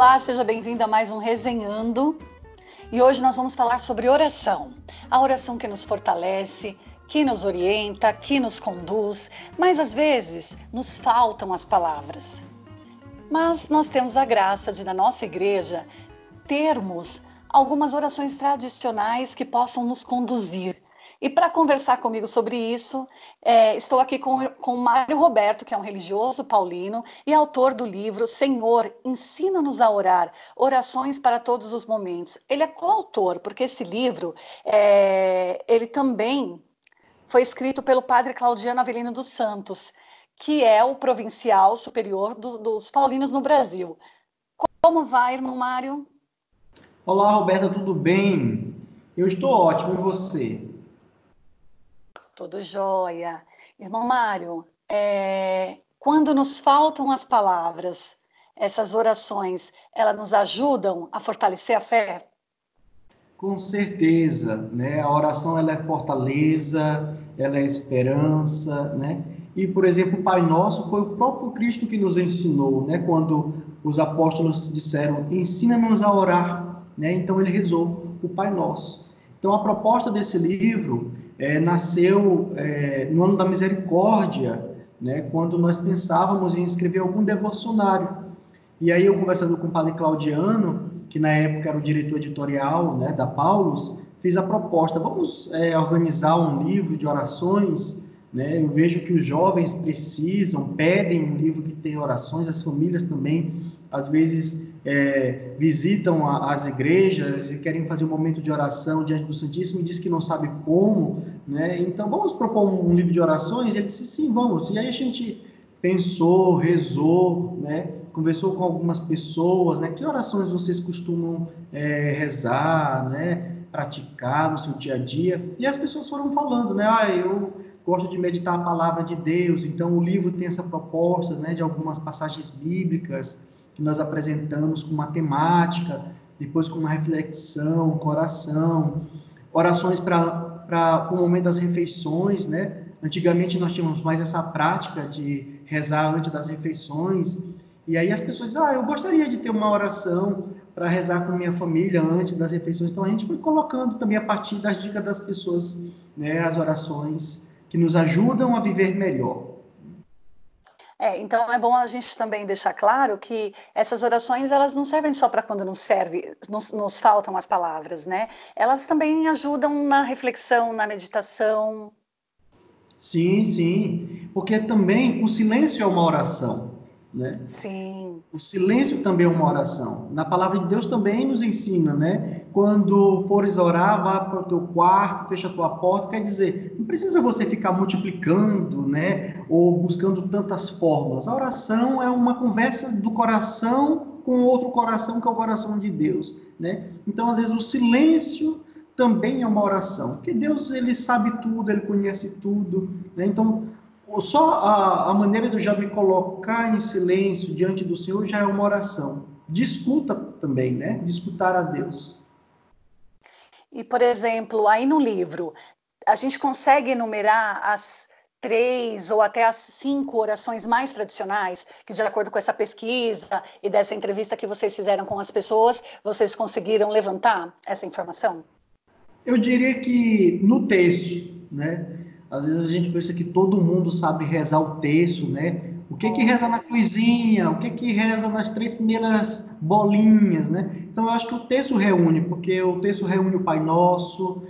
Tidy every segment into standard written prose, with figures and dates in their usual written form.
Olá, seja bem-vindo a mais um Resenhando. E hoje nós vamos falar sobre oração. A oração que nos fortalece, que nos orienta, que nos conduz, mas às vezes nos faltam as palavras. Mas nós temos a graça de, na nossa igreja, termos algumas orações tradicionais que possam nos conduzir. E para conversar comigo sobre isso, estou aqui com o Mário Roberto, que é um religioso paulino e autor do livro Senhor, ensina-nos a orar, orações para todos os momentos. Ele é coautor, porque esse livro, ele também foi escrito pelo padre Claudiano Avelino dos Santos, que é o provincial superior dos paulinos no Brasil. Como vai, irmão Mário? Olá, Roberta, tudo bem? Eu estou ótimo, e você? Tudo jóia. Irmão Mário, quando nos faltam as palavras, essas orações, elas nos ajudam a fortalecer a fé? Com certeza, né? A oração ela é fortaleza, ela é esperança, né? E, por exemplo, o Pai Nosso foi o próprio Cristo que nos ensinou, né? Quando os apóstolos disseram, ensina-nos a orar, né? Então ele rezou o Pai Nosso. Então a proposta desse livro nasceu no ano da misericórdia, né? Quando nós pensávamos em escrever algum devocionário. E aí eu conversando com o padre Claudiano, que na época era o diretor editorial, né, da Paulus, fiz a proposta, vamos organizar um livro de orações, né? Eu vejo que os jovens precisam, pedem um livro que tem orações, as famílias também, às vezes, visitam as igrejas e querem fazer um momento de oração diante do Santíssimo e diz que não sabe como, né? Então, vamos propor um livro de orações? E ele disse, sim, vamos. E aí a gente pensou, rezou, né? Conversou com algumas pessoas, né? Que orações vocês costumam rezar, né? Praticar no seu dia a dia? E as pessoas foram falando, né? Eu gosto de meditar a palavra de Deus, então o livro tem essa proposta, né? De algumas passagens bíblicas que nós apresentamos com uma temática, depois com uma reflexão, com oração, orações para o momento das refeições, né? Antigamente nós tínhamos mais essa prática de rezar antes das refeições, e aí as pessoas dizem, eu gostaria de ter uma oração para rezar com minha família antes das refeições. Então a gente foi colocando também a partir das dicas das pessoas, né, as orações que nos ajudam a viver melhor. Então é bom a gente também deixar claro que essas orações, elas não servem só para quando nos faltam as palavras, né? Elas também ajudam na reflexão, na meditação. Sim, sim, porque também o silêncio é uma oração, né? Sim. O silêncio também é uma oração. Na palavra de Deus também nos ensina, né? Quando fores orar, vá para o teu quarto, fecha a tua porta. Quer dizer, não precisa você ficar multiplicando, né? Ou buscando tantas formas. A oração é uma conversa do coração com outro coração, que é o coração de Deus, né? Então, às vezes, o silêncio também é uma oração. Porque Deus, ele sabe tudo, ele conhece tudo, né? Então, só a maneira de eu já me colocar em silêncio diante do Senhor já é uma oração. Discuta também, né? De escutar a Deus. E, por exemplo, aí no livro, a gente consegue enumerar as 3 ou até as 5 orações mais tradicionais, que de acordo com essa pesquisa e dessa entrevista que vocês fizeram com as pessoas, vocês conseguiram levantar essa informação? Eu diria que no texto, né? Às vezes a gente pensa que todo mundo sabe rezar o texto, né? O que que reza na coisinha? O que que reza nas 3 primeiras bolinhas, né? Então eu acho que o texto reúne, porque o texto reúne o Pai Nosso,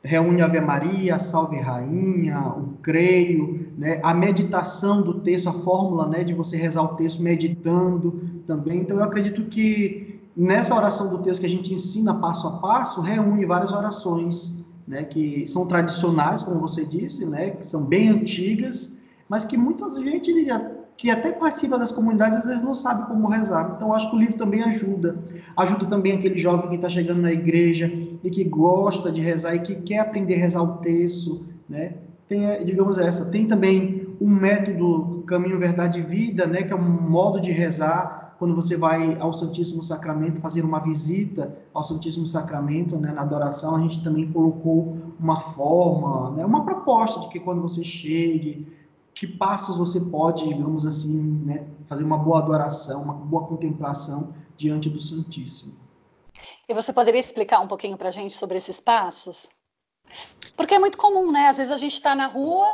reúne a Ave Maria, a Salve Rainha, o Creio, né? A meditação do texto, a fórmula, né, de você rezar o texto meditando também. Então eu acredito que nessa oração do texto que a gente ensina passo a passo, reúne várias orações, né, que são tradicionais, como você disse, né, que são bem antigas, mas que muita gente que até participa das comunidades às vezes não sabe como rezar. Então acho que o livro também ajuda também aquele jovem que está chegando na igreja e que gosta de rezar e que quer aprender a rezar o texto, né? Tem, digamos tem também um método Caminho, Verdade e Vida, né, que é um modo de rezar quando você vai ao Santíssimo Sacramento, fazer uma visita ao Santíssimo Sacramento, né, na adoração, a gente também colocou uma forma, né, uma proposta de que quando você chegue, que passos você pode, digamos assim, né, fazer uma boa adoração, uma boa contemplação. diante do Santíssimo. E você poderia explicar um pouquinho para a gente sobre esses passos? Porque é muito comum, né? Às vezes a gente está na rua,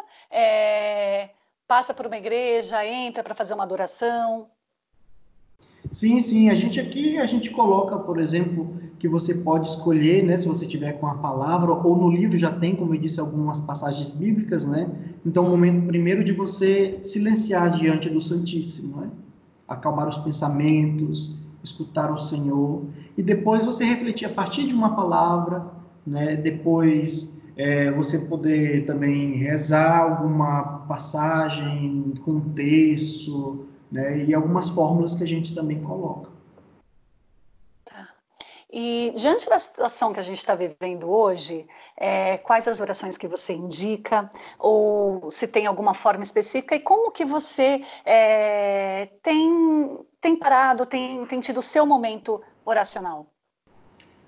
passa por uma igreja, entra para fazer uma adoração. Sim, sim, a gente coloca, por exemplo, que você pode escolher, né, se você tiver com a palavra, ou no livro já tem, como eu disse, algumas passagens bíblicas, né? Então, o momento primeiro de você silenciar diante do Santíssimo, né? Acalmar os pensamentos, escutar o Senhor, e depois você refletir a partir de uma palavra, né? Depois você poder também rezar alguma passagem com texto, né? E algumas fórmulas que a gente também coloca. Tá. E diante da situação que a gente está vivendo hoje, quais as orações que você indica? Ou se tem alguma forma específica? E como que você tem parado, tem tido o seu momento oracional?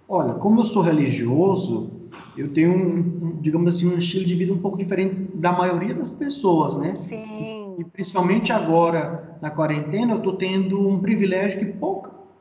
Olha, como eu sou religioso, eu tenho, digamos assim, um estilo de vida um pouco diferente da maioria das pessoas, né? E Sim, principalmente agora, na quarentena, eu estou tendo um privilégio que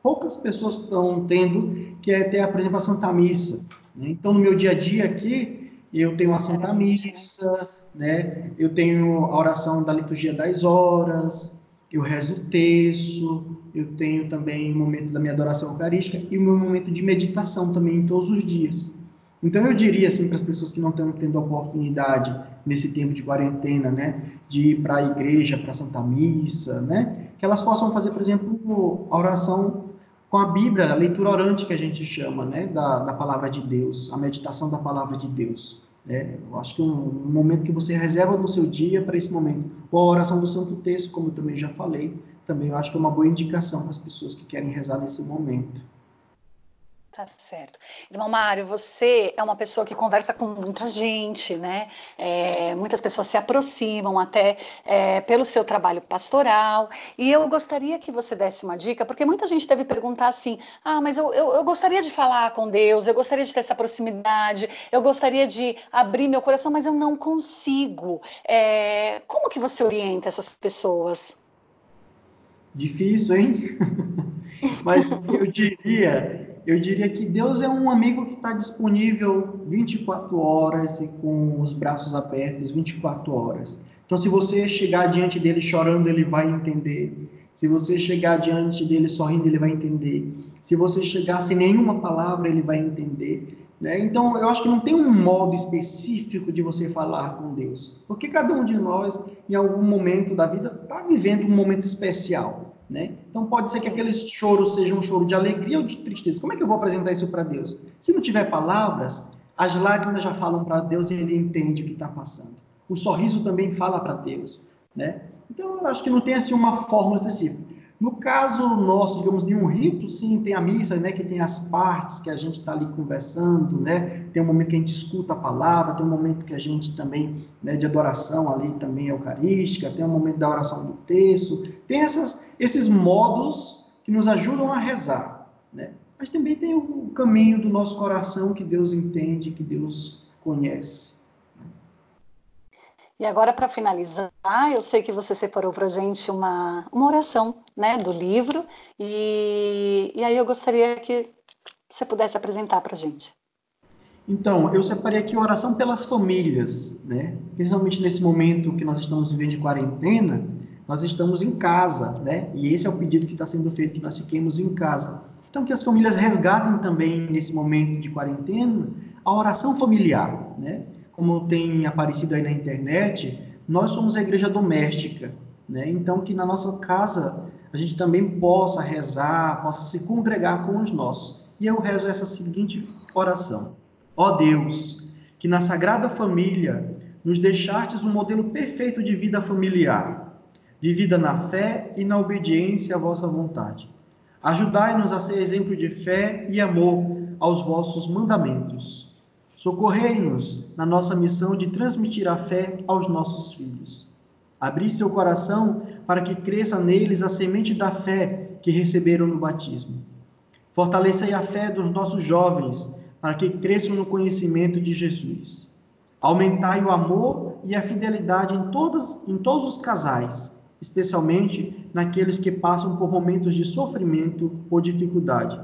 poucas pessoas estão tendo, que é ter, por exemplo, a Santa Missa, né? Então, no meu dia a dia aqui, eu tenho a Santa diariamente, né? Missa, né? Eu tenho a oração da liturgia das horas, eu rezo o terço, eu tenho também o momento da minha adoração eucarística e o meu momento de meditação também todos os dias. Então eu diria assim para as pessoas que não estão tendo a oportunidade nesse tempo de quarentena, né, de ir para a igreja, para a Santa Missa, né, que elas possam fazer, por exemplo, a oração com a Bíblia, a leitura orante que a gente chama, né, da palavra de Deus, a meditação da palavra de Deus. Né? Eu acho que um momento que você reserva no seu dia para esse momento, ou a oração do Santo Texto, como eu também já falei, também eu acho que é uma boa indicação para as pessoas que querem rezar nesse momento. Tá certo. Irmão Mário, você é uma pessoa que conversa com muita gente, né? Muitas pessoas se aproximam até pelo seu trabalho pastoral. E eu gostaria que você desse uma dica, porque muita gente deve perguntar assim: ah, mas eu gostaria de falar com Deus, eu gostaria de ter essa proximidade, eu gostaria de abrir meu coração, mas eu não consigo. Como que você orienta essas pessoas? Difícil, hein? Mas eu diria que Deus é um amigo que está disponível 24 horas e com os braços abertos 24 horas. Então, se você chegar diante dele chorando, ele vai entender. Se você chegar diante dele sorrindo, ele vai entender. Se você chegar sem nenhuma palavra, ele vai entender. Né? Então, eu acho que não tem um modo específico de você falar com Deus, porque cada um de nós, em algum momento da vida, está vivendo um momento especial. Né? Então, pode ser que Sim. aquele choro seja um choro de alegria ou de tristeza. Como é que eu vou apresentar isso para Deus? Se não tiver palavras, as lágrimas já falam para Deus e ele entende o que está passando. O sorriso também fala para Deus. Né? Então, eu acho que não tem assim uma fórmula específica. No caso nosso, digamos, de um rito, sim, tem a missa, né, que tem as partes que a gente está ali conversando, né, tem um momento que a gente escuta a palavra, tem um momento que a gente também, né, de adoração ali também eucarística, tem um momento da oração do texto, tem esses modos que nos ajudam a rezar, né, mas também tem o caminho do nosso coração que Deus entende, que Deus conhece. E agora, para finalizar, eu sei que você separou para a gente uma oração, né, do livro, e aí eu gostaria que você pudesse apresentar para a gente. Então, eu separei aqui oração pelas famílias, né? Principalmente nesse momento que nós estamos vivendo de quarentena, nós estamos em casa, né? E esse é o pedido que está sendo feito, que nós fiquemos em casa. Então, que as famílias resgatem também, nesse momento de quarentena, a oração familiar, né? Como tem aparecido aí na internet, nós somos a igreja doméstica, né? Então, que na nossa casa a gente também possa rezar, possa se congregar com os nossos. E eu rezo essa seguinte oração. Ó Deus, que na Sagrada Família nos deixastes um modelo perfeito de vida familiar, vivida na fé e na obediência à vossa vontade. Ajudai-nos a ser exemplo de fé e amor aos vossos mandamentos. Socorrei-nos na nossa missão de transmitir a fé aos nossos filhos. Abri seu coração para que cresça neles a semente da fé que receberam no batismo. Fortalecei a fé dos nossos jovens, para que cresçam no conhecimento de Jesus. Aumentai o amor e a fidelidade em todos os casais, especialmente naqueles que passam por momentos de sofrimento ou dificuldade.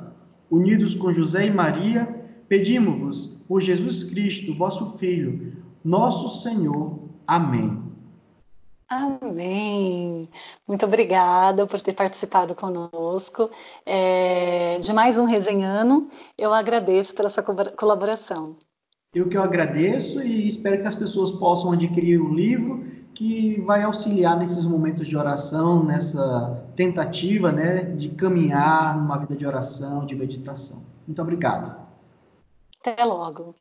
Unidos com José e Maria, pedimos-vos por Jesus Cristo, vosso Filho, nosso Senhor. Amém. Amém. Muito obrigada por ter participado conosco de mais um Resenhando. Eu agradeço pela sua colaboração. Eu que eu agradeço e espero que as pessoas possam adquirir o livro, que vai auxiliar nesses momentos de oração, nessa tentativa, né, de caminhar numa vida de oração, de meditação. Muito obrigado. Até logo.